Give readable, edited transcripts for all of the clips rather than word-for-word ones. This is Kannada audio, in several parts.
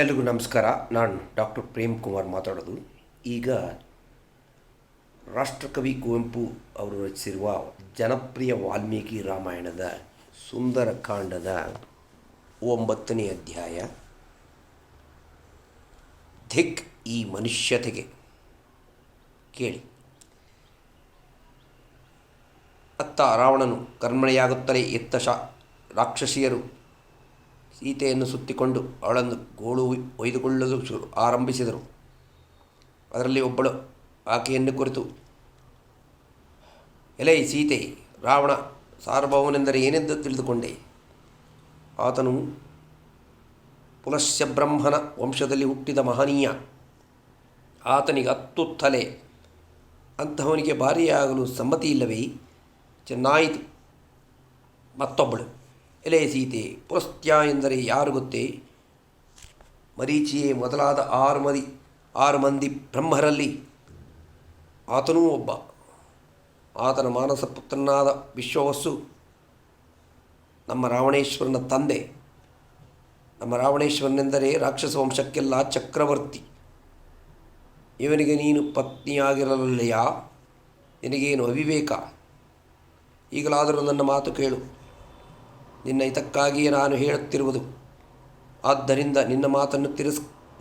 ಎಲ್ರಿಗೂ ನಮಸ್ಕಾರ. ನಾನು ಡಾಕ್ಟರ್ ಪ್ರೇಮ್ ಕುಮಾರ್ ಮಾತಾಡೋದು. ಈಗ ರಾಷ್ಟ್ರಕವಿ ಕುವೆಂಪು ಅವರು ರಚಿಸಿರುವ ಜನಪ್ರಿಯ ವಾಲ್ಮೀಕಿ ರಾಮಾಯಣದ ಸುಂದರಕಾಂಡದ 9ನೇ ಅಧ್ಯಾಯ ಧಿಕ್ ಈ ಮನುಷ್ಯತೆಗೆ. ಕೇಳಿ. ಅತ್ತ ರಾವಣನು ಕರ್ಮಣೆಯಾಗುತ್ತಲೇ ರಾಕ್ಷಸಿಯರು ಸೀತೆಯನ್ನು ಸುತ್ತಿಕೊಂಡು ಅವಳನ್ನು ಗೋಳು ಒಯ್ದುಕೊಳ್ಳಲು ಆರಂಭಿಸಿದರು. ಅದರಲ್ಲಿ ಒಬ್ಬಳು ಆಕೆಯನ್ನು ಕುರಿತು, ಎಲೈ ಸೀತೆ, ರಾವಣ ಸಾರ್ವಭೌಮನೆಂದರೆ ಏನೆಂದು ತಿಳಿದುಕೊಂಡೆ. ಆತನು ಪುಲಸ್ಯ ಬ್ರಹ್ಮನ ವಂಶದಲ್ಲಿ ಹುಟ್ಟಿದ ಮಹನೀಯ. ಆತನಿಗೆ 10 ತಲೆ. ಅಂತಹವನಿಗೆ ಭಾರಿಯಾಗಲು ಸಮ್ಮತಿ ಇಲ್ಲವೇ? ಚೆನ್ನಾಯಿತು. ಮತ್ತೊಬ್ಬಳು, ಎಲೆ ಸೀತೆ, ಪುಲಸ್ತ್ಯ ಎಂದರೆ ಯಾರು ಗೊತ್ತೇ? ಮರೀಚಿಯೇ ಮೊದಲಾದ 6 ಮಂದಿ ಬ್ರಹ್ಮರಲ್ಲಿ ಆತನೂ ಒಬ್ಬ. ಆತನ ಮಾನಸ ಪುತ್ರನಾದ ವಿಶ್ವವಸ್ಸು ನಮ್ಮ ರಾವಣೇಶ್ವರನ ತಂದೆ. ನಮ್ಮ ರಾವಣೇಶ್ವರನೆಂದರೆ ರಾಕ್ಷಸ ವಂಶಕ್ಕೆಲ್ಲ ಚಕ್ರವರ್ತಿ. ಇವನಿಗೆ ನೀನು ಪತ್ನಿಯಾಗಿರಲಿಲ್ಲಯಾ? ನಿನಗೇನು ಅವಿವೇಕ? ಈಗಲಾದರೂ ನನ್ನ ಮಾತು ಕೇಳು. ನಿನ್ನ ಹಿತಕ್ಕಾಗಿಯೇ ನಾನು ಹೇಳುತ್ತಿರುವುದು. ಆದ್ದರಿಂದ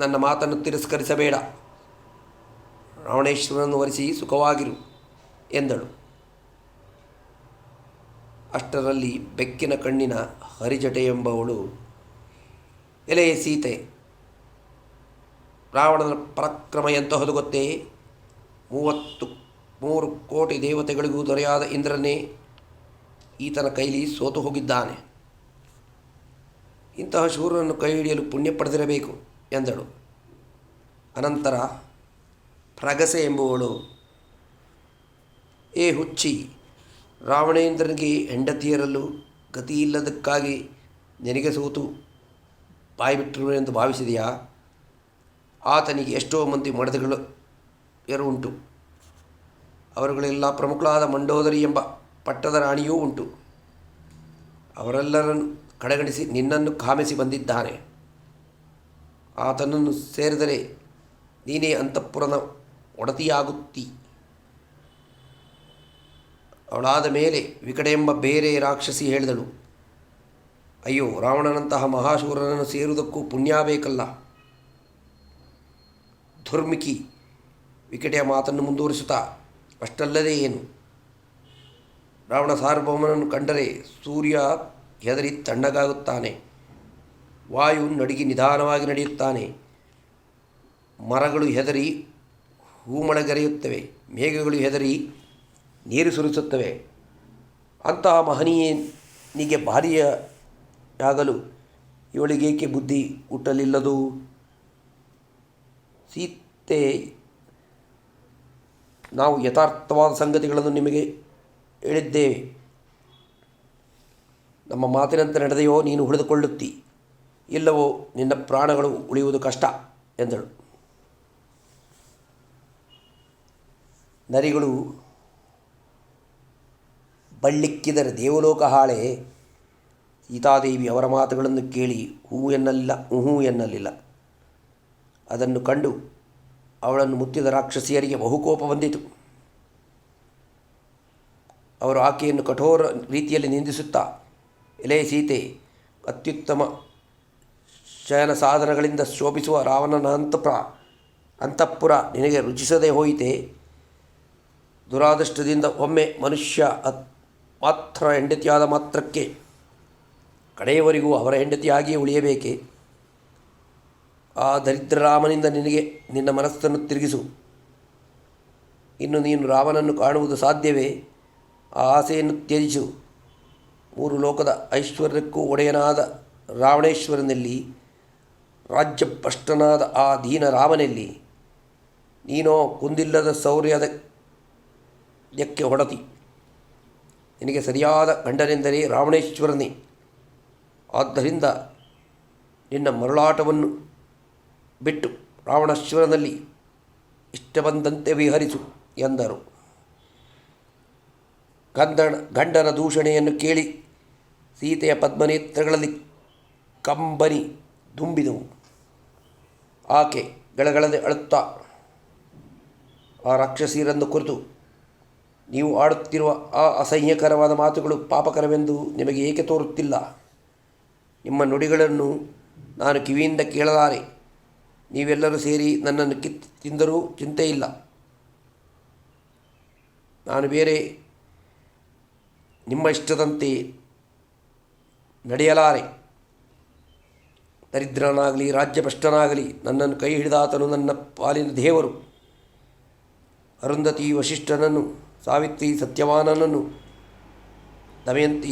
ನನ್ನ ಮಾತನ್ನು ತಿರಸ್ಕರಿಸಬೇಡ. ರಾವಣೇಶ್ವರನನ್ನು ವರಿಸಿ ಸುಖವಾಗಿರು ಎಂದಳು. ಅಷ್ಟರಲ್ಲಿ ಬೆಕ್ಕಿನ ಕಣ್ಣಿನ ಹರಿಜಟೆ ಎಂಬವಳು, ಎಲೆಯ ಸೀತೆ, ರಾವಣನ ಪರಾಕ್ರಮ ಎಂತಹದು ಗೊತ್ತೇ? 33 ಕೋಟಿ ದೇವತೆಗಳಿಗೂ ದೊರೆಯಾದ ಇಂದ್ರನೇ ಈತನ ಕೈಲಿ ಸೋತು ಹೋಗಿದ್ದಾನೆ. ಇಂತಹ ಶೂರನನ್ನು ಕೈ ಹಿಡಿಯಲು ಪುಣ್ಯ ಪಡೆದಿರಬೇಕು ಎಂದಳು. ಅನಂತರ ಪ್ರಗಸೆ ಎಂಬುವಳು, ಏ ಹುಚ್ಚಿ, ರಾವಣೇಂದ್ರನಿಗೆ ಹೆಂಡತಿಯರಲ್ಲೂ ಗತಿಯಿಲ್ಲದಕ್ಕಾಗಿ ನಿನಗೆ ಸೋತು ಬಾಯಿಬಿಟ್ಟಿರುವೆನೆಂದು ಭಾವಿಸಿದೆಯಾ? ಆತನಿಗೆ ಎಷ್ಟೋ ಮಂದಿ ಮಡದಿಗಳು ಉಂಟು. ಅವರುಗಳೆಲ್ಲ ಪ್ರಮುಖಳಾದ ಮಂಡೋದರಿ ಎಂಬ ಪಟ್ಟದ ರಾಣಿಯೂ ಉಂಟು. ಅವರೆಲ್ಲರನ್ನು ಕಡೆಗಣಿಸಿ ನಿನ್ನನ್ನು ಕಾಮಿಸಿ ಬಂದಿದ್ದಾನೆ. ಆತನನ್ನು ಸೇರಿದರೆ ನೀನೇ ಅಂತಃಪುರದ ಒಡತಿಯಾಗುತ್ತಿ. ಅವಳಾದ ಮೇಲೆ ವಿಕಟ ಎಂಬ ಬೇರೆ ರಾಕ್ಷಸಿ ಹೇಳಿದಳು, ಅಯ್ಯೋ, ರಾವಣನಂತಹ ಮಹಾಶೂರನನ್ನು ಸೇರುವುದಕ್ಕೂ ಪುಣ್ಯ ಬೇಕಲ್ಲ. ಧುರ್ಮಿಕಿ ವಿಕಟೆಯ ಮಾತನ್ನು ಮುಂದುವರಿಸುತ್ತಾ, ಅಷ್ಟಲ್ಲದೆ ಏನು, ರಾವಣ ಸಾರ್ವಭೌಮನನ್ನು ಕಂಡರೆ ಸೂರ್ಯ ಹೆದರಿ ತಣ್ಣಗಾಗುತ್ತಾನೆ, ವಾಯು ನಡುಗಿ ನಿಧಾನವಾಗಿ ನಡೆಯುತ್ತಾನೆ, ಮರಗಳು ಹೆದರಿ ಹೂಮಳೆಗರೆಯುತ್ತವೆ, ಮೇಘಗಳು ಹೆದರಿ ನೀರು ಸುರಿಸುತ್ತವೆ. ಅಂತಹ ಮಹನೀಯನಿಗೆ ಭಾರಿಯಾಗಲು ಇವಳಿಗೇಕೆ ಬುದ್ಧಿ ಹುಟ್ಟಲಿಲ್ಲದು? ಸೀತೆ, ನಾವು ಯಥಾರ್ಥವಾದ ಸಂಗತಿಗಳನ್ನು ನಿಮಗೆ ಹೇಳಿದ್ದೇವೆ. ನಮ್ಮ ಮಾತಿನಂತೆ ನಡೆದೆಯೋ ನೀನು ಉಳಿದುಕೊಳ್ಳುತ್ತಿ, ಇಲ್ಲವೋ ನಿನ್ನ ಪ್ರಾಣಗಳು ಉಳಿಯುವುದು ಕಷ್ಟ ಎಂದಳು. ನರಿಗಳು ಬಳ್ಳಿಕ್ಕಿದರೆ ದೇವಲೋಕ ಹಾಳೆ. ಸೀತಾದೇವಿ ಅವರ ಮಾತುಗಳನ್ನು ಕೇಳಿ ಹೂ ಎನ್ನಲಿಲ್ಲ. ಅದನ್ನು ಕಂಡು ಅವಳನ್ನು ಮುತ್ತಿದ ರಾಕ್ಷಸಿಯರಿಗೆ ಬಹುಕೋಪ ಬಂದಿತು. ಅವರು ಆಕೆಯನ್ನು ಕಠೋರ ರೀತಿಯಲ್ಲಿ ನಿಂದಿಸುತ್ತಾ, ಎಲೆ ಸೀತೆ, ಅತ್ಯುತ್ತಮ ಶಯನ ಸಾಧನಗಳಿಂದ ಶೋಭಿಸುವ ರಾವಣನ ಅಂತಃಪುರ ನಿನಗೆ ರುಚಿಸದೆ ಹೋಯಿತೆ? ದುರಾದೃಷ್ಟದಿಂದ ಒಮ್ಮೆ ಮನುಷ್ಯ ಮಾತ್ರ ಹೆಂಡತಿಯಾದ ಮಾತ್ರಕ್ಕೆ ಕಡೆಯವರೆಗೂ ಅವರ ಹೆಂಡತಿಯಾಗಿಯೇ ಉಳಿಯಬೇಕೆ? ಆ ದರಿದ್ರ ರಾಮನಿಂದ ನಿನ್ನ ಮನಸ್ಸನ್ನು ತಿರುಗಿಸು. ಇನ್ನು ನೀನು ರಾಮನನ್ನು ಕಾಣುವುದು ಸಾಧ್ಯವೇ? ಆ ಆಸೆಯನ್ನು ತ್ಯಜಿಸು. 3 ಲೋಕದ ಐಶ್ವರ್ಯಕ್ಕೂ ಒಡೆಯನಾದ ರಾವಣೇಶ್ವರನಲ್ಲಿ, ರಾಜ್ಯಭ್ರಷ್ಟನಾದ ಆ ದೀನ ರಾಮನಲ್ಲಿ ನೀನೋ ಕುಂದಿಲ್ಲದ ಶೌರ್ಯಕ್ಕೆ ಹೊಡತಿ. ನಿನಗೆ ಸರಿಯಾದ ಗಂಡನೆಂದರೆ ರಾವಣೇಶ್ವರನೇ. ಆದ್ದರಿಂದ ನಿನ್ನ ಮರುಳಾಟವನ್ನು ಬಿಟ್ಟು ರಾವಣೇಶ್ವರನಲ್ಲಿ ಇಷ್ಟ ಬಂದಂತೆ ವಿಹರಿಸು ಎಂದರು. ಗಂಡನ ದೂಷಣೆಯನ್ನು ಕೇಳಿ ಸೀತೆಯ ಪದ್ಮನೇತ್ರಗಳಲ್ಲಿ ಕಂಬನಿ ದುಂಬಿದವು. ಆಕೆ ಗಳಗಳದೆ ಅಳುತ್ತಾ ಆ ರಾಕ್ಷಸಿಯರನ್ನು ಕುರಿತು, ನೀವು ಆಡುತ್ತಿರುವ ಆ ಅಸಹ್ಯಕರವಾದ ಮಾತುಗಳು ಪಾಪಕರವೆಂದು ನಿಮಗೆ ಏಕೆ ತೋರುತ್ತಿಲ್ಲ? ನಿಮ್ಮ ನುಡಿಗಳನ್ನು ನಾನು ಕಿವಿಯಿಂದ ಕೇಳಲಾರೆ. ನೀವೆಲ್ಲರೂ ಸೇರಿ ನನ್ನನ್ನು ಕಿತ್ತು ತಿಂದರೂ ಚಿಂತೆಯಿಲ್ಲ. ನಾನು ಬೇರೆ ನಿಮ್ಮ ಇಷ್ಟದಂತೆ ನಡೆಯಲಾರೆ. ದರಿದ್ರನಾಗಲಿ ರಾಜ್ಯಭ್ರಷ್ಟನಾಗಲಿ ನನ್ನನ್ನು ಕೈ ಹಿಡಿದಾತನು ನನ್ನ ಪಾಲಿನ ದೇವರು. ಅರುಂಧತಿ ವಶಿಷ್ಠನನ್ನು, ಸಾವಿತ್ರಿ ಸತ್ಯವಾನನನ್ನು, ದಮಯಂತಿ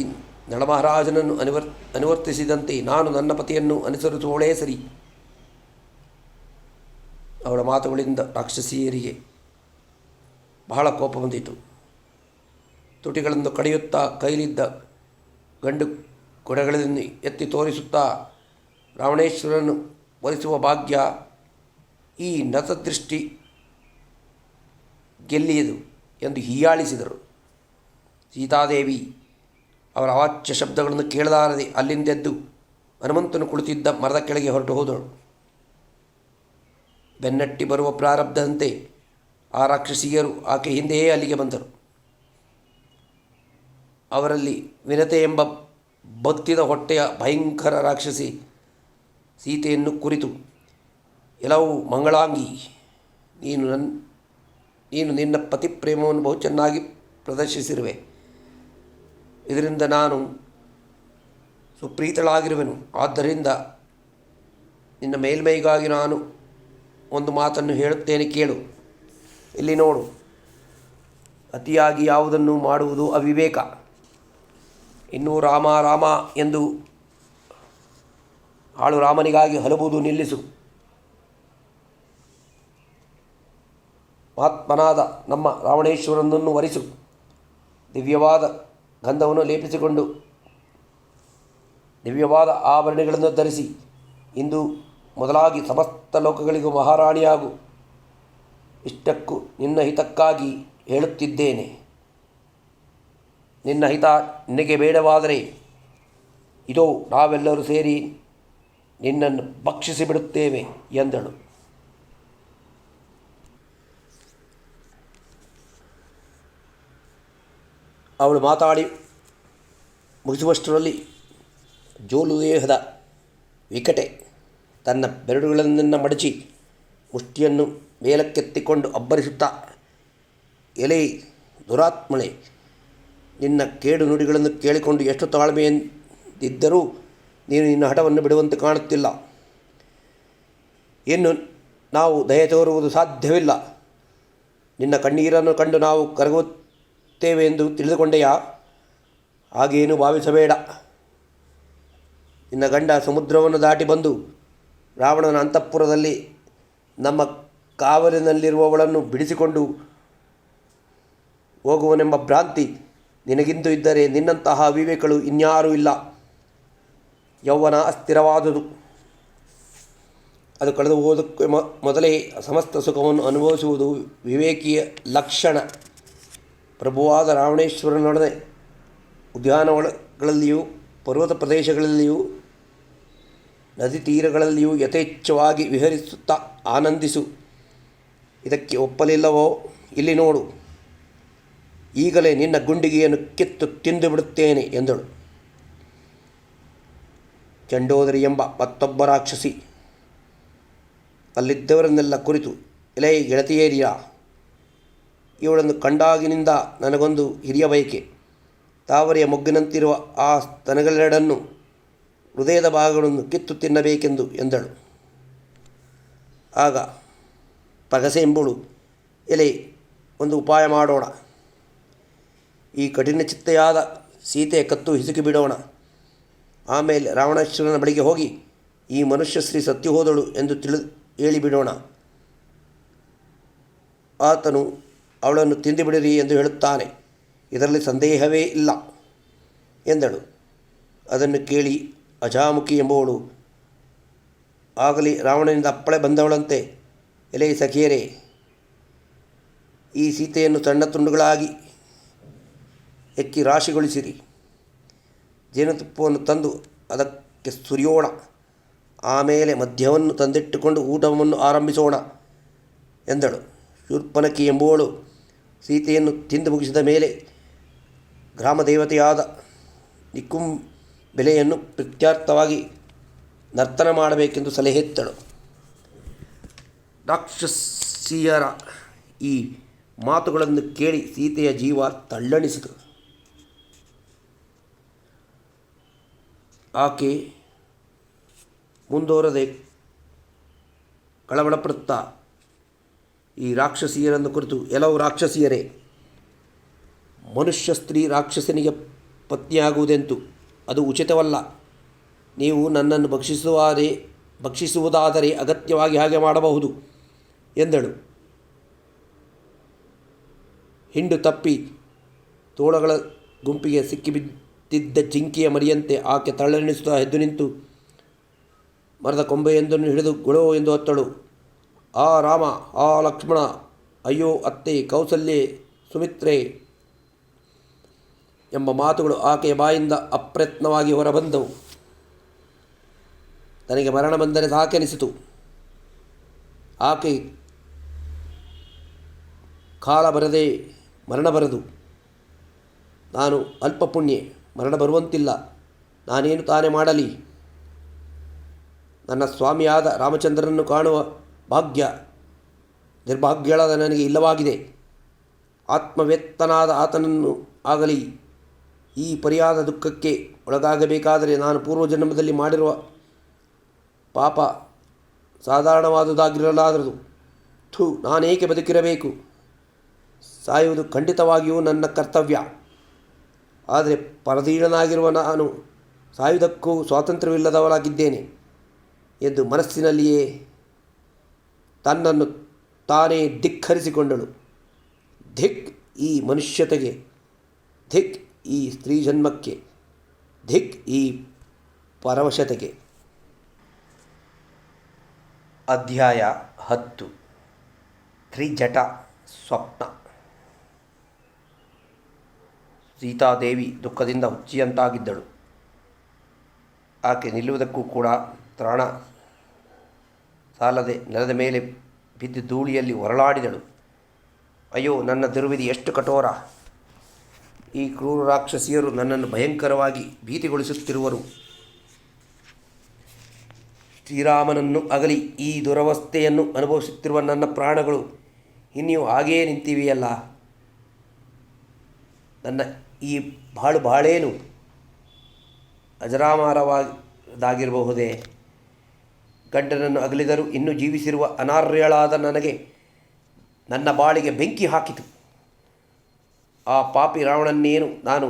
ನಳಮಹಾರಾಜನನ್ನು ಅನುವರ್ತಿಸಿದಂತೆ ನಾನು ನನ್ನ ಪತಿಯನ್ನು ಅನುಸರಿಸುವಳೇ ಸರಿ. ಅವಳ ಮಾತುಗಳಿಂದ ರಾಕ್ಷಸಿಯರಿಗೆ ಬಹಳ ಕೋಪ ಬಂದಿತು. ತುಟಿಗಳನ್ನು ಕಡಿಯುತ್ತಾ ಕೈಲಿದ್ದ ಗಂಡು ಕೊಡೆಗಳನ್ನು ಎತ್ತಿ ತೋರಿಸುತ್ತಾ, ರಾವಣೇಶ್ವರನು ಒಲಿಸುವ ಭಾಗ್ಯ ಈ ನತದೃಷ್ಟಿ ಗೆಲ್ಲಿಯದು ಎಂದು ಹೀಯಾಳಿಸಿದರು. ಸೀತಾದೇವಿ ಅವರ ಅವಾಚ್ಯ ಶಬ್ದಗಳನ್ನು ಕೇಳಲಾರದೆ ಅಲ್ಲಿಂದೆದ್ದು ಹನುಮಂತನು ಕುಳಿತಿದ್ದ ಮರದ ಕೆಳಗೆ ಹೊರಟು ಹೋದಳು. ಬೆನ್ನಟ್ಟಿ ಬರುವ ಪ್ರಾರಬ್ಧದಂತೆ ಆ ರಾಕ್ಷಸಿಯರು ಆಕೆ ಹಿಂದೆಯೇ ಅಲ್ಲಿಗೆ ಬಂದರು. ಅವರಲ್ಲಿ ವಿನತೆ ಎಂಬ ಬತ್ತಿದ ಹೊಟ್ಟೆಯ ಭಯಂಕರ ರಾಕ್ಷಸಿ ಸೀತೆಯನ್ನು ಕುರಿತು, ಎಲ್ಲವೂ ಮಂಗಳಾಂಗಿ, ನೀನು ನಿನ್ನ ಪತಿ ಪ್ರೇಮವನ್ನು ಬಹು ಚೆನ್ನಾಗಿ ಪ್ರದರ್ಶಿಸಿರುವೆ. ಇದರಿಂದ ನಾನು ಸುಪ್ರೀತಳಾಗಿರುವೆನು. ಆದ್ದರಿಂದ ನಿನ್ನ ಮೇಲ್ಮೈಗಾಗಿ ನಾನು ಒಂದು ಮಾತನ್ನು ಹೇಳುತ್ತೇನೆ, ಕೇಳು. ಇಲ್ಲಿ ನೋಡು, ಅತಿಯಾಗಿ ಯಾವುದನ್ನು ಮಾಡುವುದು ಅವಿವೇಕ. ಇನ್ನೂ ರಾಮ ರಾಮ ಎಂದು ಆಳು ರಾಮನಿಗಾಗಿ ಹಲಬುವುದು ನಿಲ್ಲಿಸು. ಮಹಾತ್ಮನಾದ ನಮ್ಮ ರಾವಣೇಶ್ವರನನ್ನು ವರಿಸು. ದಿವ್ಯವಾದ ಗಂಧವನ್ನು ಲೇಪಿಸಿಕೊಂಡು ದಿವ್ಯವಾದ ಆಭರಣಗಳನ್ನು ಧರಿಸಿ ಇಂದು ಮೊದಲಾಗಿ ಸಮಸ್ತ ಲೋಕಗಳಿಗೂ ಮಹಾರಾಣಿಯಾಗು. ಇಷ್ಟಕ್ಕೂ ನಿನ್ನ ಹಿತಕ್ಕಾಗಿ ಹೇಳುತ್ತಿದ್ದೇನೆ. ನಿನ್ನ ಹಿತ ನಿನಗೆ ಬೇಡವಾದರೆ ಇದೋ ನಾವೆಲ್ಲರೂ ಸೇರಿ ನಿನ್ನನ್ನು ಭಕ್ಷಿಸಿಬಿಡುತ್ತೇವೆ ಎಂದಳು. ಅವಳು ಮಾತಾಡಿ ಮುಗಿಸುವಷ್ಟರಲ್ಲಿ ಜೋಲುದೇಹದ ವಿಕಟೆ ತನ್ನ ಬೆರಳುಗಳನ್ನೆಲ್ಲ ಮಡಚಿ ಮುಷ್ಟಿಯನ್ನು ಮೇಲಕ್ಕೆತ್ತಿಕೊಂಡು ಅಬ್ಬರಿಸುತ್ತಾ, ಎಲೆ ದುರಾತ್ಮಳೆ, ನಿನ್ನ ಕೇಡು ನುಡಿಗಳನ್ನು ಕೇಳಿಕೊಂಡು ಎಷ್ಟು ತಾಳ್ಮೆಯಿಂದಿದ್ದರೂ ನೀನು ನಿನ್ನ ಹಠವನ್ನು ಬಿಡುವಂತೆ ಕಾಣುತ್ತಿಲ್ಲ. ಇನ್ನು ನಾವು ದಯೆ ತೋರುವುದು ಸಾಧ್ಯವಿಲ್ಲ. ನಿನ್ನ ಕಣ್ಣೀರನ್ನು ಕಂಡು ನಾವು ಕರಗುತ್ತೇವೆ ಎಂದು ತಿಳಿದುಕೊಂಡೆಯಾ? ಹಾಗೇನು ಭಾವಿಸಬೇಡ. ನಿನ್ನ ಗಂಡ ಸಮುದ್ರವನ್ನು ದಾಟಿ ಬಂದು ರಾವಣನ ಅಂತಃಪುರದಲ್ಲಿ ನಮ್ಮ ಕಾವಲಿನಲ್ಲಿರುವವಳನ್ನು ಬಿಡಿಸಿಕೊಂಡು ಹೋಗುವನೆಂಬ ಭ್ರಾಂತಿ ನಿನಗಿಂದು ಇದ್ದರೆ ನಿನ್ನಂತಹ ವಿವೇಕಗಳು ಇನ್ಯಾರೂ ಇಲ್ಲ. ಯೌವನ ಅಸ್ಥಿರವಾದುದು. ಅದು ಕಳೆದು ಹೋದಕ್ಕೆ ಮೊದಲೇ ಸಮಸ್ತ ಸುಖವನ್ನು ಅನುಭವಿಸುವುದು ವಿವೇಕಿಯ ಲಕ್ಷಣ. ಪ್ರಭುವಾದ ರಾವಣೇಶ್ವರನೊಡನೆ ಉದ್ಯಾನವನಗಳಲ್ಲಿಯೂ ಪರ್ವತ ಪ್ರದೇಶಗಳಲ್ಲಿಯೂ ನದಿ ತೀರಗಳಲ್ಲಿಯೂ ಯಥೇಚ್ಛವಾಗಿ ವಿಹರಿಸುತ್ತಾ ಆನಂದಿಸು. ಇದಕ್ಕೆ ಒಪ್ಪಲಿಲ್ಲವೋ ಇಲ್ಲಿ ನೋಡು, ಈಗಲೇ ನಿನ್ನ ಗುಂಡಿಗೆಯನ್ನು ಕಿತ್ತು ತಿಂದು ಬಿಡುತ್ತೇನೆ ಎಂದಳು. ಚಂಡೋದರಿ ಎಂಬ ಮತ್ತೊಬ್ಬ ರಾಕ್ಷಸಿ ಅಲ್ಲಿದ್ದವರನ್ನೆಲ್ಲ ಕುರಿತು, ಎಲೆ ಗೆಳತಿಯೇರಿಯ, ಇವಳನ್ನು ಕಂಡಾಗಿನಿಂದ ನನಗೊಂದು ಹಿರಿಯ ಬಯಕೆ. ತಾವರೆಯ ಮೊಗ್ಗಿನಂತಿರುವ ಆ ಸ್ತನಗಳೆರಡನ್ನು, ಹೃದಯದ ಭಾಗಗಳನ್ನು ಕಿತ್ತು ತಿನ್ನಬೇಕೆಂದು ಎಂದಳು. ಆಗ ಪಗಸೆ ಎಂಬಳು, ಎಲೆ ಒಂದು ಉಪಾಯ ಮಾಡೋಣ. ಈ ಕಠಿಣ ಚಿತ್ತೆಯಾದ ಸೀತೆಯ ಕತ್ತು ಹಿಸುಕಿ ಬಿಡೋಣ. ಆಮೇಲೆ ರಾವಣೇಶ್ವರನ ಬಳಿಗೆ ಹೋಗಿ ಈ ಮನುಷ್ಯ ಸ್ತ್ರೀ ಸತ್ಯ ಹೋದಳು ಎಂದು ಹೇಳಿಬಿಡೋಣ. ಆತನು ಅವಳನ್ನು ತಿಂದುಬಿಡಿರಿ ಎಂದು ಹೇಳುತ್ತಾನೆ, ಇದರಲ್ಲಿ ಸಂದೇಹವೇ ಇಲ್ಲ ಎಂದಳು. ಅದನ್ನು ಕೇಳಿ ಅಜಾಮುಖಿ ಎಂಬುವಳು ಆಗಲಿ ರಾವಣನಿಂದ ಅಪ್ಪಳೆ ಬಂದವಳಂತೆ, ಎಲೆ ಸಖಿಯರೇ, ಈ ಸೀತೆಯನ್ನು ಸಣ್ಣ ತುಂಡುಗಳಾಗಿ ಎಕ್ಕಿ ರಾಶಿಗೊಳಿಸಿರಿ. ಜೇನುತುಪ್ಪವನ್ನು ತಂದು ಅದಕ್ಕೆ ಸುರಿಯೋಣ. ಆಮೇಲೆ ಮದ್ಯವನ್ನು ತಂದಿಟ್ಟುಕೊಂಡು ಊಟವನ್ನು ಆರಂಭಿಸೋಣ ಎಂದಳು. ಶೂರ್ಪನಖಿ ಎಂಬುವಳು ಸೀತೆಯನ್ನು ತಿಂದು ಮುಗಿಸಿದ ಮೇಲೆ ಗ್ರಾಮದೇವತೆಯಾದ ನಿಕುಂಬೆಲೆಯನ್ನು ಪ್ರೀತ್ಯರ್ಥವಾಗಿ ನರ್ತನ ಮಾಡಬೇಕೆಂದು ಸಲಹೆತ್ತಳು. ರಾಕ್ಷಸಿಯರ ಈ ಮಾತುಗಳನ್ನು ಕೇಳಿ ಸೀತೆಯ ಜೀವ ತಳ್ಳಣಿಸಿತು. ಆಕೆ ಮುಂದುವರದೆ ಕಳವಳಪಡುತ್ತಾ ಈ ರಾಕ್ಷಸಿಯರನ್ನು ಕುರಿತು, ಎಲ್ಲವೂ ರಾಕ್ಷಸಿಯರೇ, ಮನುಷ್ಯ ಸ್ತ್ರೀ ರಾಕ್ಷಸನಿಗೆ ಪತ್ನಿಯಾಗುವುದೆಂತೂ ಅದು ಉಚಿತವಲ್ಲ. ನೀವು ನನ್ನನ್ನು ಭಕ್ಷಿಸುವುದಾದರೆ ಅಗತ್ಯವಾಗಿ ಹಾಗೆ ಮಾಡಬಹುದು ಎಂದಳು. ಹಿಂಡು ತಪ್ಪಿ ತೋಳಗಳ ಗುಂಪಿಗೆ ಸಿಕ್ಕಿಬಿದ್ದಿದ್ದ ಜಿಂಕೆಯ ಮರಿಯಂತೆ ಆಕೆ ತಳ್ಳಣಿಸುತ್ತಾ ಎದ್ದು ನಿಂತು ಮರದ ಕೊಂಬೆಯೊಂದನ್ನು ಹಿಡಿದು ಗೊಳೋ ಎಂದು ಅತ್ತಳು. ಆ ರಾಮ, ಆ ಲಕ್ಷ್ಮಣ, ಅಯ್ಯೋ ಅತ್ತೆ, ಕೌಸಲ್ಯೆ, ಸುಮಿತ್ರೆ ಎಂಬ ಮಾತುಗಳು ಆಕೆಯ ಬಾಯಿಂದ ಅಪ್ರಯತ್ನವಾಗಿ ಹೊರಬಂದವು. ತನಗೆ ಮರಣ ಬಂದರೆ ಸಾಕೆನಿಸಿತು. ಆಕೆ ಕಾಲ ಬರದೆ ಮರಣ ಬರದು. ನಾನು ಅಲ್ಪ ಪುಣ್ಯೆ, ಮರಣ ಬರುವಂತಿಲ್ಲ. ನಾನೇನು ತಾನೇ ಮಾಡಲಿ? ನನ್ನ ಸ್ವಾಮಿಯಾದ ರಾಮಚಂದ್ರನನ್ನು ಕಾಣುವ ಭಾಗ್ಯ ನಿರ್ಭಾಗ್ಯಳಾದ ನನಗೆ ಇಲ್ಲವಾಗಿದೆ. ಆತ್ಮವ್ಯಕ್ತನಾದ ಆತನನ್ನು ಆಗಲಿ ಈ ಪರಿಯಾದ ದುಃಖಕ್ಕೆ ಒಳಗಾಗಬೇಕಾದರೆ ನಾನು ಪೂರ್ವಜನ್ಮದಲ್ಲಿ ಮಾಡಿರುವ ಪಾಪ ಸಾಧಾರಣವಾದುದಾಗಿರಲಾರದು. ನಾನೇಕೆ ಬದುಕಿರಬೇಕು? ಸಾಯುವುದು ಖಂಡಿತವಾಗಿಯೂ ನನ್ನ ಕರ್ತವ್ಯ. ಆದರೆ ಪರಧೀನನಾಗಿರುವ ನಾನು ಸಾಯುವುದಕ್ಕೂ ಸ್ವಾತಂತ್ರ್ಯವಿಲ್ಲದವಳಾಗಿದ್ದೇನೆ ಎಂದು ಮನಸ್ಸಿನಲ್ಲಿಯೇ ತನ್ನನ್ನು ತಾನೇ ಧಿಕ್ಕರಿಸಿಕೊಂಡಳು. ಧಿಕ್ ಈ ಮನುಷ್ಯತೆಗೆ, ಧಿಕ್ ಈ ಸ್ತ್ರೀ ಜನ್ಮಕ್ಕೆ, ಧಿಕ್ ಈ ಪರವಶತೆಗೆ. ಅಧ್ಯಾಯ 10. ತ್ರಿಜಟ ಸ್ವಪ್ನ. ಸೀತಾದೇವಿ ದುಃಖದಿಂದ ಹುಚ್ಚಿಯಂತಾಗಿದ್ದಳು. ಆಕೆ ನಿಲ್ಲುವುದಕ್ಕೂ ಕೂಡ ತ್ರಾಣ ಸಾಲದೆ ನೆಲದ ಮೇಲೆ ಬಿದ್ದು ಧೂಳಿಯಲ್ಲಿ ಹೊರಳಾಡಿದಳು. ಅಯ್ಯೋ, ನನ್ನ ದುರ್ವಿಧಿ ಎಷ್ಟು ಕಠೋರ! ಈ ಕ್ರೂರ ರಾಕ್ಷಸಿಯರು ನನ್ನನ್ನು ಭಯಂಕರವಾಗಿ ಭೀತಿಗೊಳಿಸುತ್ತಿರುವರು. ಶ್ರೀರಾಮನನ್ನು ಅಗಲಿ ಈ ದುರವಸ್ಥೆಯನ್ನು ಅನುಭವಿಸುತ್ತಿರುವ ನನ್ನ ಪ್ರಾಣಗಳು ಇನ್ನೂ ಹಾಗೆಯೇ ನಿಂತಿವೆಯಲ್ಲ. ನನ್ನ ಈ ಬಾಳೇನು ಅಜರಾಮರವಾದಾಗಿರಬಹುದೇ? ಗಂಡನನ್ನು ಅಗಲಿದರೂ ಇನ್ನೂ ಜೀವಿಸಿರುವ ಅನಾರ್ಯಳಾದ ನನಗೆ ನನ್ನ ಬಾಳಿಗೆ ಬೆಂಕಿ ಹಾಕಿತು. ಆ ಪಾಪಿ ರಾವಣನ್ನೇನು ನಾನು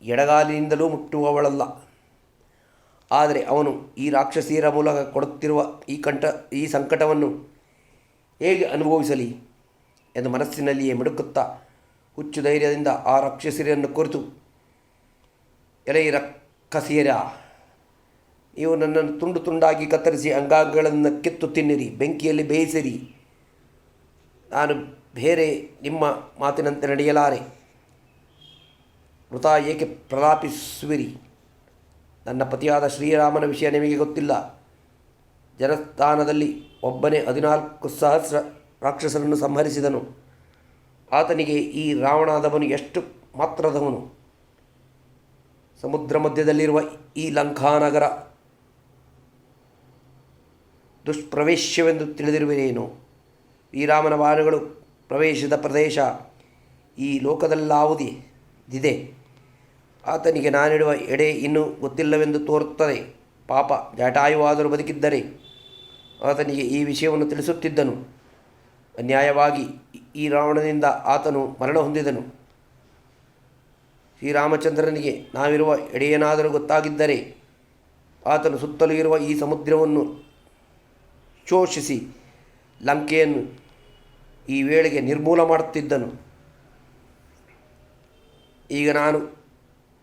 ಎಡಗಾಲಿನಿಂದಲೂ ಮುಟ್ಟುವವಳಲ್ಲ. ಆದರೆ ಅವನು ಈ ರಾಕ್ಷಸಿಯರ ಮೂಲಕ ಕೊಡುತ್ತಿರುವ ಈ ಸಂಕಟವನ್ನು ಹೇಗೆ ಅನುಭವಿಸಲಿ ಎಂದು ಮನಸ್ಸಿನಲ್ಲಿಯೇ ಮಿಡುಕುತ್ತಾ ಹುಚ್ಚು ಧೈರ್ಯದಿಂದ ಆ ರಾಕ್ಷಸಿಯರನ್ನು ಕುರಿತು, ಎಲೆ ರಕ್ಕಸಿಯರ, ನೀವು ನನ್ನನ್ನು ತುಂಡು ತುಂಡಾಗಿ ಕತ್ತರಿಸಿ ಅಂಗಾಂಗಗಳನ್ನು ಕಿತ್ತು ತಿನ್ನಿರಿ, ಬೆಂಕಿಯಲ್ಲಿ ಬೇಯಿಸಿರಿ. ನಾನು ಬೇರೆ ನಿಮ್ಮ ಮಾತಿನಂತೆ ನಡೆಯಲಾರೆ. ವೃಥಾ ಏಕೆ ಪ್ರಲಾಪಿಸುವಿರಿ? ನನ್ನ ಪತಿಯಾದ ಶ್ರೀರಾಮನ ವಿಷಯ ನಿಮಗೆ ಗೊತ್ತಿಲ್ಲ. ಜನಸ್ಥಾನದಲ್ಲಿ ಒಬ್ಬನೇ 14,000 ರಾಕ್ಷಸರನ್ನು ಸಂಹರಿಸಿದನು. ಆತನಿಗೆ ಈ ರಾವಣಾದವನು ಎಷ್ಟು ಮಾತ್ರದವನು. ಸಮುದ್ರ ಮಧ್ಯದಲ್ಲಿರುವ ಈ ಲಂಕಾನಗರ ದುಷ್ಪ್ರವೇಶ್ಯವೆಂದು ತಿಳಿದಿರುವಿರೇನು? ಶ್ರೀರಾಮನ ಬಾಣಗಳು ಪ್ರವೇಶಿಸಿದ ಪ್ರದೇಶ ಈ ಲೋಕದಲ್ಲಾವುದಿದೆ? ಆತನಿಗೆ ನಾನಿಡುವ ಎಡೆ ಇನ್ನೂ ಗೊತ್ತಿಲ್ಲವೆಂದು ತೋರುತ್ತದೆ. ಪಾಪ, ಜಟಾಯುವಾದರೂ ಬದುಕಿದ್ದರೆ ಆತನಿಗೆ ಈ ವಿಷಯವನ್ನು ತಿಳಿಸುತ್ತಿದ್ದನು. ಅನ್ಯಾಯವಾಗಿ ಈ ರಾವಣನಿಂದ ಆತನು ಮರಣ ಹೊಂದಿದನು. ಶ್ರೀರಾಮಚಂದ್ರನಿಗೆ ನಾವಿರುವ ಎಡೆಯೇನಾದರೂ ಗೊತ್ತಾಗಿದ್ದರೆ ಆತನು ಸುತ್ತಲೂ ಇರುವ ಈ ಸಮುದ್ರವನ್ನು ಶೋಷಿಸಿ ಲಂಕೆಯನ್ನು ಈ ವೇಳೆಗೆ ನಿರ್ಮೂಲ ಮಾಡುತ್ತಿದ್ದನು. ಈಗ ನಾನು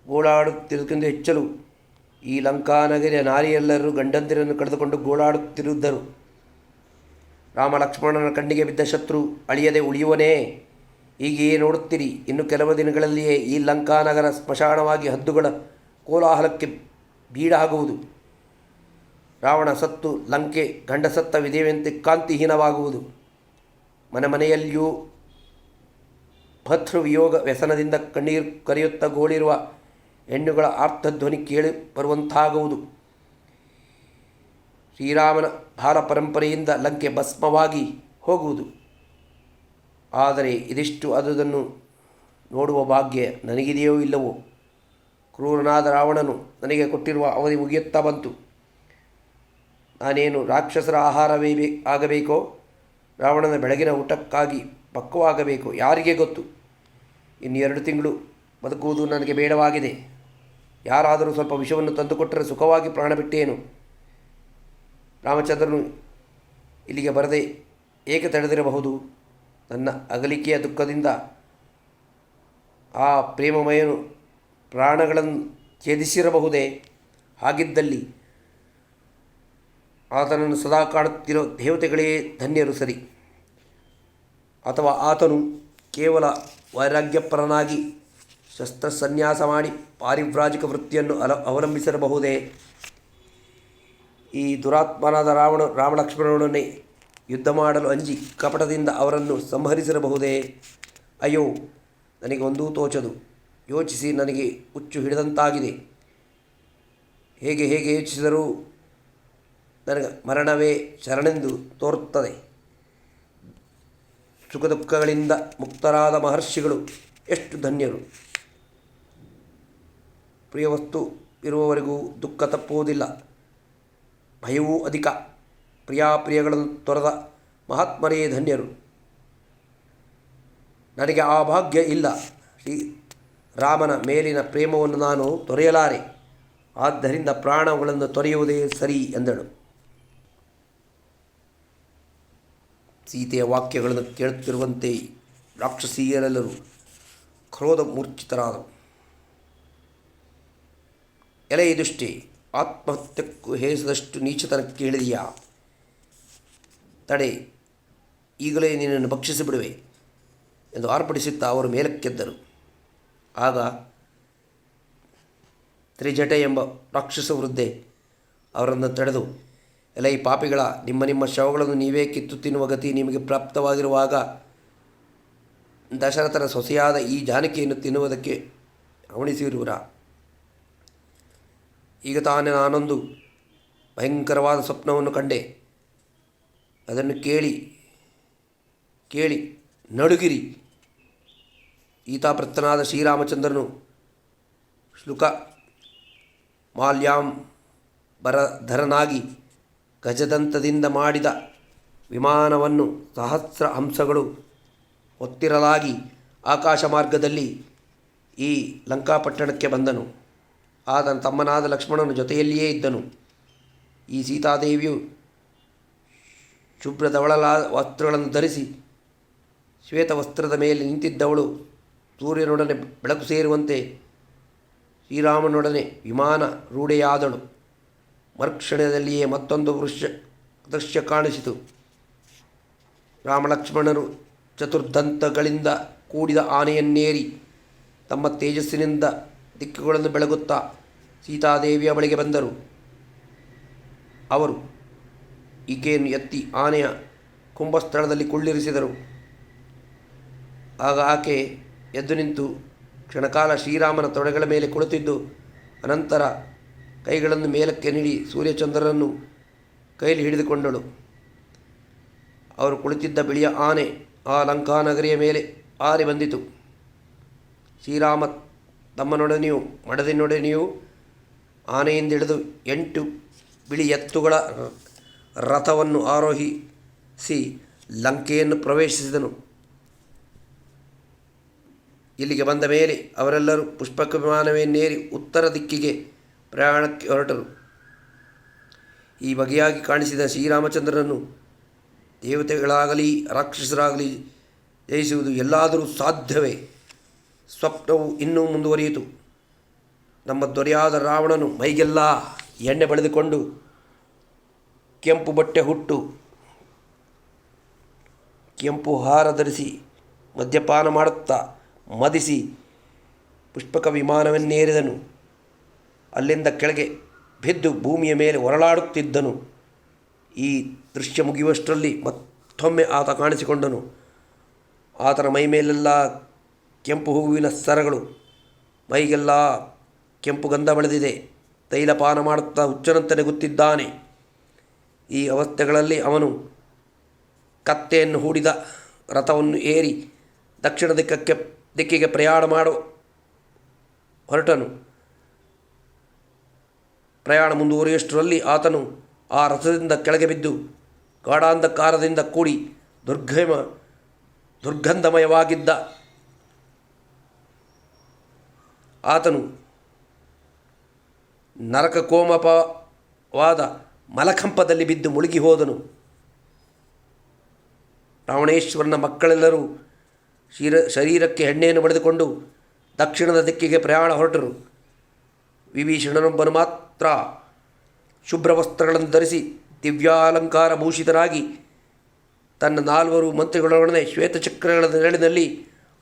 ಗೋಳಾಡುತ್ತಿರುವುದಕ್ಕಿಂತ ಹೆಚ್ಚಲು ಈ ಲಂಕಾನಗರಿಯ ನಾರಿಯೆಲ್ಲರೂ ಗಂಡಂದಿರನ್ನು ಕಳೆದುಕೊಂಡು ಗೋಳಾಡುತ್ತಿರುವುದರು. ರಾಮ ಲಕ್ಷ್ಮಣನ ಕಣ್ಣಿಗೆ ಬಿದ್ದ ಶತ್ರು ಅಳಿಯದೆ ಉಳಿಯುವನೇ? ಹೀಗೆಯೇ ನೋಡುತ್ತೀರಿ. ಇನ್ನು ಕೆಲವು ದಿನಗಳಲ್ಲಿಯೇ ಈ ಲಂಕಾನಗರ ಸ್ಮಶಾನವಾಗಿ ಹದ್ದುಗಳ ಕೋಲಾಹಲಕ್ಕೆ ಬೀಡಾಗುವುದು. ರಾವಣ ಸತ್ತು ಲಂಕೆ ಗಂಡ ಸತ್ತ ವಿಧವೆಯಂತೆ ಕಾಂತಿಹೀನವಾಗುವುದು. ಮನೆ ಮನೆಯಲ್ಲಿಯೂ ಭರ್ತೃವಿಯೋಗ ವ್ಯಸನದಿಂದ ಕಣ್ಣೀರು ಕರೆಯುತ್ತಾ ಗೋಳಿರುವ ಹೆಣ್ಣುಗಳ ಆರ್ತಧ್ವನಿ ಕೇಳಿ ಬರುವಂತಾಗುವುದು. ಶ್ರೀರಾಮನ ಬಾಲ ಪರಂಪರೆಯಿಂದ ಲಂಕೆ ಭಸ್ಮವಾಗಿ ಹೋಗುವುದು. ಆದರೆ ಇದಿಷ್ಟು ಅದನ್ನು ನೋಡುವ ಭಾಗ್ಯ ನನಗಿದೆಯೋ ಇಲ್ಲವೋ? ಕ್ರೂರನಾದ ರಾವಣನು ನನಗೆ ಕೊಟ್ಟಿರುವ ಅವಧಿ ಮುಗಿಯುತ್ತಾ ಬಂತು. ನಾನೇನು ರಾಕ್ಷಸರ ಆಹಾರವೇ ಆಗಬೇಕೋ, ರಾವಣನ ಬೆಳಗಿನ ಊಟಕ್ಕಾಗಿ ಪಕ್ವವಾಗಬೇಕು, ಯಾರಿಗೆ ಗೊತ್ತು? ಇನ್ನು 2 ತಿಂಗಳು ಬದುಕುವುದು ನನಗೆ ಬೇಡವಾಗಿದೆ. ಯಾರಾದರೂ ಸ್ವಲ್ಪ ವಿಷವನ್ನು ತಂದುಕೊಟ್ಟರೆ ಸುಖವಾಗಿ ಪ್ರಾಣ ಬಿಟ್ಟೇನು. ರಾಮಚಂದ್ರನು ಇಲ್ಲಿಗೆ ಬರದೆ ಏಕೆ ತಡೆದಿರಬಹುದು? ನನ್ನ ಅಗಲಿಕೆಯ ದುಃಖದಿಂದ ಆ ಪ್ರೇಮಮಯನು ಪ್ರಾಣಗಳನ್ನು ಛೇದಿಸಿರಬಹುದೇ? ಹಾಗಿದ್ದಲ್ಲಿ ಆತನನ್ನು ಸದಾ ಕಾಣುತ್ತಿರೋ ದೇವತೆಗಳೇ ಧನ್ಯರು ಸರಿ. ಅಥವಾ ಆತನು ಕೇವಲ ವೈರಾಗ್ಯಪರನಾಗಿ ಶಸ್ತ್ರಸನ್ಯಾಸ ಮಾಡಿ ಪಾರಿವ್ರಾಜಿಕ ವೃತ್ತಿಯನ್ನು ಅವಲಂಬಿಸಿರಬಹುದೇ? ಈ ದುರಾತ್ಮನಾದ ರಾಮಲಕ್ಷ್ಮಣನೊಡನೆ ಯುದ್ಧ ಮಾಡಲು ಅಂಜಿ ಕಪಟದಿಂದ ಅವರನ್ನು ಸಂಹರಿಸಿರಬಹುದೇ? ಅಯ್ಯೋ, ನನಗೆ ಒಂದೂ ತೋಚದು. ಯೋಚಿಸಿ ನನಗೆ ಹುಚ್ಚು ಹಿಡಿದಂತಾಗಿದೆ. ಹೇಗೆ ಯೋಚಿಸಿದರೂ ನನಗೆ ಮರಣವೇ ಶರಣೆಂದು ತೋರುತ್ತದೆ. ಸುಖ ದುಃಖಗಳಿಂದ ಮುಕ್ತರಾದ ಮಹರ್ಷಿಗಳು ಎಷ್ಟು ಧನ್ಯರು. ಪ್ರಿಯ ವಸ್ತು ಇರುವವರೆಗೂ ದುಃಖ ತಪ್ಪುವುದಿಲ್ಲ, ಭಯವೂ ಅಧಿಕ. ಪ್ರಿಯಾಪ್ರಿಯಗಳನ್ನು ತೊರೆದ ಮಹಾತ್ಮರೇ ಧನ್ಯರು. ನನಗೆ ಆ ಭಾಗ್ಯ ಇಲ್ಲ. ಶ್ರೀರಾಮನ ಮೇಲಿನ ಪ್ರೇಮವನ್ನು ನಾನು ತೊರೆಯಲಾರೆ. ಆದ್ದರಿಂದ ಪ್ರಾಣಗಳನ್ನು ತೊರೆಯುವುದೇ ಸರಿ ಎಂದಳು. ಸೀತೆಯ ವಾಕ್ಯಗಳನ್ನು ಕೇಳುತ್ತಿರುವಂತೆ ರಾಕ್ಷಸೀಯರೆಲ್ಲರೂ ಕ್ರೋಧ ಮೂರ್ಛಿತರಾದರು. ಎಲೆ ದುಷ್ಟೇ, ಆತ್ಮಹತ್ಯಕ್ಕೂ ಹೇರಿಸಿದಷ್ಟು ನೀಚತನಕ್ಕೆ ಇಳಿದೆಯಾ? ತಡೆ, ಈಗಲೇ ನಿನ್ನನ್ನು ಭಕ್ಷಿಸಿಬಿಡುವೆ ಎಂದು ಆರ್ಭಟಿಸುತ್ತಾ ಅವರು ಮೇಲಕ್ಕೆದ್ದರು. ಆಗ ತ್ರಿಜಟೆ ಎಂಬ ರಾಕ್ಷಸ ವೃದ್ಧೆ ಅವರನ್ನು ತಡೆದು, ಎಲೈ ಪಾಪಿಗಳ, ನಿಮ್ಮ ಶವಗಳನ್ನು ನೀವೇ ಕಿತ್ತು ತಿನ್ನುವ ಗತಿ ನಿಮಗೆ ಪ್ರಾಪ್ತವಾಗಿರುವಾಗ ದಶರಥನ ಸೊಸೆಯಾದ ಈ ಜಾನಕಿಯನ್ನು ತಿನ್ನುವುದಕ್ಕೆ ಹವಣಿಸಿರುವಿರಾ? ಈಗ ತಾನೇ ನಾನೊಂದು ಭಯಂಕರವಾದ ಸ್ವಪ್ನವನ್ನು ಕಂಡೆ. ಅದನ್ನು ಕೇಳಿ ನಡುಗಿರಿ. ಈತಾಪೃತ್ತನಾದ ಶ್ರೀರಾಮಚಂದ್ರನು ಶ್ಲುಕ ಮಾಲ್ಯಾಂಬರಧರನಾಗಿ ಗಜದಂತದಿಂದ ಮಾಡಿದ ವಿಮಾನವನ್ನು ಸಹಸ್ರ ಹಂಸಗಳು ಹೊತ್ತಿರಲಾಗಿ ಆಕಾಶ ಮಾರ್ಗದಲ್ಲಿ ಈ ಲಂಕಾಪಟ್ಟಣಕ್ಕೆ ಬಂದನು. ಆತನ ತಮ್ಮನಾದ ಲಕ್ಷ್ಮಣನು ಜೊತೆಯಲ್ಲಿಯೇ ಇದ್ದನು. ಈ ಸೀತಾದೇವಿಯು ಶುಭ್ರಧವಳಲಾದ ವಸ್ತ್ರಗಳನ್ನು ಧರಿಸಿ ಶ್ವೇತವಸ್ತ್ರದ ಮೇಲೆ ನಿಂತಿದ್ದವಳು ಸೂರ್ಯನೊಡನೆ ಬೆಳಕು ಸೇರುವಂತೆ ಶ್ರೀರಾಮನೊಡನೆ ವಿಮಾನ ರೂಢೆಯಾದಳು. ಮರುಕ್ಷಣದಲ್ಲಿಯೇ ಮತ್ತೊಂದು ದೃಶ್ಯ ಕಾಣಿಸಿತು. ರಾಮಲಕ್ಷ್ಮಣರು ಚತುರ್ದಂತಗಳಿಂದ ಕೂಡಿದ ಆನೆಯನ್ನೇರಿ ತಮ್ಮ ತೇಜಸ್ಸಿನಿಂದ ದಿಕ್ಕುಗಳನ್ನು ಬೆಳಗುತ್ತಾ ಸೀತಾದೇವಿಯ ಬಳಿಗೆ ಬಂದರು. ಅವರು ಈಕೆಯನ್ನು ಎತ್ತಿ ಆನೆಯ ಕುಂಭಸ್ಥಳದಲ್ಲಿ ಕುಳ್ಳಿರಿಸಿದರು. ಆಗ ಆಕೆ ಎದ್ದು ನಿಂತು ಕ್ಷಣಕಾಲ ಶ್ರೀರಾಮನ ತೊಡೆಗಳ ಮೇಲೆ ಕುಳಿತಿದ್ದು, ಅನಂತರ ಕೈಗಳನ್ನು ಮೇಲಕ್ಕೆ ನೀಡಿ ಸೂರ್ಯಚಂದ್ರರನ್ನು ಕೈಲಿ ಹಿಡಿದುಕೊಂಡಳು. ಅವರು ಕುಳಿತಿದ್ದ ಬಿಳಿಯ ಆನೆ ಆ ಲಂಕಾನಗರಿಯ ಮೇಲೆ ಹಾರಿ ಬಂದಿತು. ಶ್ರೀರಾಮ ತಮ್ಮನೊಡನೆಯೂ ಮಡದಿನೊಡನೆಯೂ ಆನೆಯಿಂದಿಳಿದು 8 ಬಿಳಿ ಎತ್ತುಗಳ ರಥವನ್ನು ಆರೋಹಿಸಿ ಲಂಕೆಯನ್ನು ಪ್ರವೇಶಿಸಿದನು. ಇಲ್ಲಿಗೆ ಬಂದ ಮೇಲೆ ಅವರೆಲ್ಲರೂ ಪುಷ್ಪಕ ವಿಮಾನವನ್ನೇರಿ ಉತ್ತರ ದಿಕ್ಕಿಗೆ ಪ್ರಯಾಣಕ್ಕೆ ಹೊರಟರು. ಈ ಬಗೆಯಾಗಿ ಕಾಣಿಸಿದ ಶ್ರೀರಾಮಚಂದ್ರನನ್ನು ದೇವತೆಗಳಾಗಲಿ ರಾಕ್ಷಸರಾಗಲಿ ಜಯಿಸುವುದು ಎಲ್ಲಾದರೂ ಸಾಧ್ಯವೇ? ಸ್ವಪ್ನವು ಇನ್ನೂ ಮುಂದುವರಿಯಿತು. ನಮ್ಮ ದೊರೆಯಾದ ರಾವಣನು ಮೈಗೆಲ್ಲ ಎಣ್ಣೆ ಬಳಿದುಕೊಂಡು ಕೆಂಪು ಬಟ್ಟೆ ಹುಟ್ಟು ಕೆಂಪು ಹಾರ ಧರಿಸಿ ಮದ್ಯಪಾನ ಮಾಡುತ್ತಾ ಮದಿಸಿ ಪುಷ್ಪಕ ವಿಮಾನವನ್ನೇರಿದನು. ಅಲ್ಲಿಂದ ಕೆಳಗೆ ಬಿದ್ದು ಭೂಮಿಯ ಮೇಲೆ ಹೊರಳಾಡುತ್ತಿದ್ದನು. ಈ ದೃಶ್ಯ ಮುಗಿಯುವಷ್ಟರಲ್ಲಿ ಮತ್ತೊಮ್ಮೆ ಆತ ಕಾಣಿಸಿಕೊಂಡನು. ಆತನ ಮೈಮೇಲೆಲ್ಲ ಕೆಂಪು ಹೂವಿನ ಸರಗಳು, ಮೈಗೆಲ್ಲ ಕೆಂಪು ಗಂಧ ಬೆಳೆದಿದೆ. ತೈಲಪಾನ ಮಾಡುತ್ತಾ ಹುಚ್ಚನಂತೆ ನೆಗುತ್ತಿದ್ದಾನೆ. ಈ ಅವಸ್ಥೆಗಳಲ್ಲಿ ಅವನು ಕತ್ತೆಯನ್ನು ಹೂಡಿದ ರಥವನ್ನು ಏರಿ ದಕ್ಷಿಣ ದಿಕ್ಕಿಗೆ ಪ್ರಯಾಣ ಹೊರಟನು. ಪ್ರಯಾಣ ಮುಂದುವರಿಯುವಷ್ಟರಲ್ಲಿ ಆತನು ಆ ರಥದಿಂದ ಕೆಳಗೆ ಬಿದ್ದು ಗಾಢಾಂಧಕಾರದಿಂದ ಕೂಡಿ ದುರ್ಗಂಧಮಯವಾಗಿದ್ದ ಆತನು ನರಕಕೋಮಪವಾದ ಮಲಕಂಪದಲ್ಲಿ ಬಿದ್ದು ಮುಳುಗಿ ಹೋದನು. ರಾವಣೇಶ್ವರನ ಮಕ್ಕಳೆಲ್ಲರೂ ಶರೀರಕ್ಕೆ ಎಣ್ಣೆಯನ್ನು ಬಡಿದುಕೊಂಡು ದಕ್ಷಿಣದ ದಿಕ್ಕಿಗೆ ಪ್ರಯಾಣ ಹೊರಟರು. ವಿಭೀಷಣನೊಬ್ಬನು ಮಾತ್ರ ಶುಭ್ರ ವಸ್ತ್ರಗಳನ್ನು ಧರಿಸಿ ದಿವ್ಯಾಲಂಕಾರ ಭೂಷಿತರಾಗಿ ತನ್ನ 4 ಮಂತ್ರಿಗಳೊಡನೆ ಶ್ವೇತಚಕ್ರಗಳ ನೆರಳಿನಲ್ಲಿ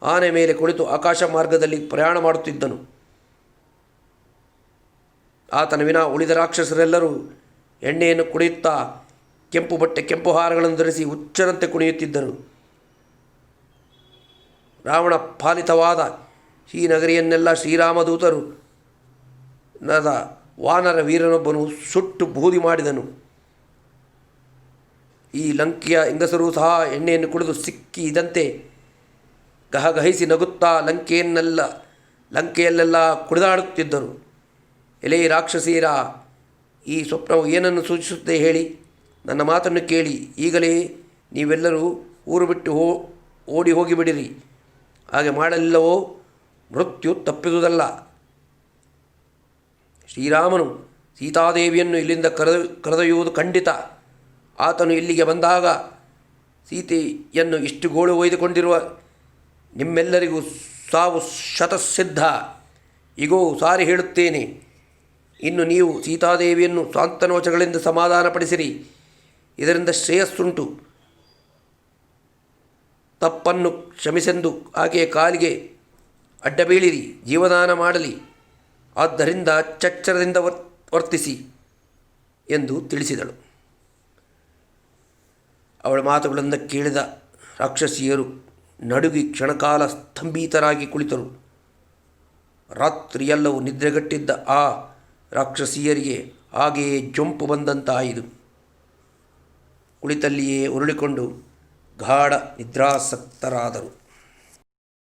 ಆನೆ ಮೇಲೆ ಕುಳಿತು ಆಕಾಶ ಮಾರ್ಗದಲ್ಲಿ ಪ್ರಯಾಣ ಮಾಡುತ್ತಿದ್ದನು. ಆತನ ವಿನಾ ಉಳಿದ ರಾಕ್ಷಸರೆಲ್ಲರೂ ಎಣ್ಣೆಯನ್ನು ಕುಡಿಯುತ್ತಾ ಕೆಂಪು ಬಟ್ಟೆ ಕೆಂಪು ಹಾರಗಳನ್ನು ಧರಿಸಿ ಹುಚ್ಚರಂತೆ ಕುಣಿಯುತ್ತಿದ್ದರು. ರಾವಣ ಪಾಲಿತವಾದ ಈ ನಗರಿಯನ್ನೆಲ್ಲ ಶ್ರೀರಾಮದೂತರು ನದ ವಾನರ ವೀರನೊಬ್ಬನು ಸುಟ್ಟು ಬೂದಿ ಮಾಡಿದನು. ಈ ಲಂಕೆಯ ಹೆಂಗಸರೂ ಸಹ ಎಣ್ಣೆಯನ್ನು ಕುಡಿದು ಸಿಕ್ಕಿ ಇದಂತೆ ಗಹಗಹಿಸಿ ನಗುತ್ತಾ ಲಂಕೆಯಲ್ಲೆಲ್ಲ ಕುಡಿದಾಡುತ್ತಿದ್ದರು. ಎಲೆ ರಾಕ್ಷಸೀರ, ಈ ಸ್ವಪ್ನವು ಏನನ್ನು ಸೂಚಿಸುತ್ತೆ ಹೇಳಿ? ನನ್ನ ಮಾತನ್ನು ಕೇಳಿ ಈಗಲೇ ನೀವೆಲ್ಲರೂ ಊರು ಬಿಟ್ಟು ಓಡಿ ಹೋಗಿಬಿಡಿರಿ. ಹಾಗೆ ಮಾಡಲಿಲ್ಲವೋ ಮೃತ್ಯು ತಪ್ಪಿದುದಲ್ಲ. ಶ್ರೀರಾಮನು ಸೀತಾದೇವಿಯನ್ನು ಇಲ್ಲಿಂದ ಕರೆದೊಯ್ಯುವುದು ಖಂಡಿತ. ಆತನು ಇಲ್ಲಿಗೆ ಬಂದಾಗ ಸೀತೆಯನ್ನು ಇಷ್ಟು ಗೋಳು ಒಯ್ದುಕೊಂಡಿರುವ ನಿಮ್ಮೆಲ್ಲರಿಗೂ ಸಾವು ಶತಸಿದ್ಧ. ಈಗೋ ಸಾರಿ ಹೇಳುತ್ತೇನೆ, ಇನ್ನು ನೀವು ಸೀತಾದೇವಿಯನ್ನು ಸ್ವಾಂತನವಚಗಳಿಂದ ಸಮಾಧಾನಪಡಿಸಿರಿ. ಇದರಿಂದ ಶ್ರೇಯಸ್ಸುಂಟು. ತಪ್ಪನ್ನು ಕ್ಷಮಿಸೆಂದು ಆಕೆಯ ಕಾಲಿಗೆ ಅಡ್ಡಬೀಳಿರಿ, ಜೀವದಾನ ಮಾಡಲಿ. ಆದ್ದರಿಂದ ಚಚ್ಚರದಿಂದ ವರ್ತಿಸಿ ಎಂದು ತಿಳಿಸಿದಳು. ಅವಳ ಮಾತುಗಳನ್ನು ಕೇಳಿದ ರಾಕ್ಷಸಿಯರು ನಡುಗಿ ಕ್ಷಣಕಾಲ ಸ್ತಂಭಿತರಾಗಿ ಕುಳಿತರು. ರಾತ್ರಿಯೆಲ್ಲವೂ ನಿದ್ರೆಗಟ್ಟಿದ್ದ ಆ ರಾಕ್ಷಸಿಯರಿಗೆ ಹಾಗೆಯೇ ಜೊಂಪು ಬಂದಂತಾಯಿತು. ಕುಳಿತಲ್ಲಿಯೇ ಉರುಳಿಕೊಂಡು ಗಾಢ ನಿದ್ರಾಸಕ್ತರಾದರು.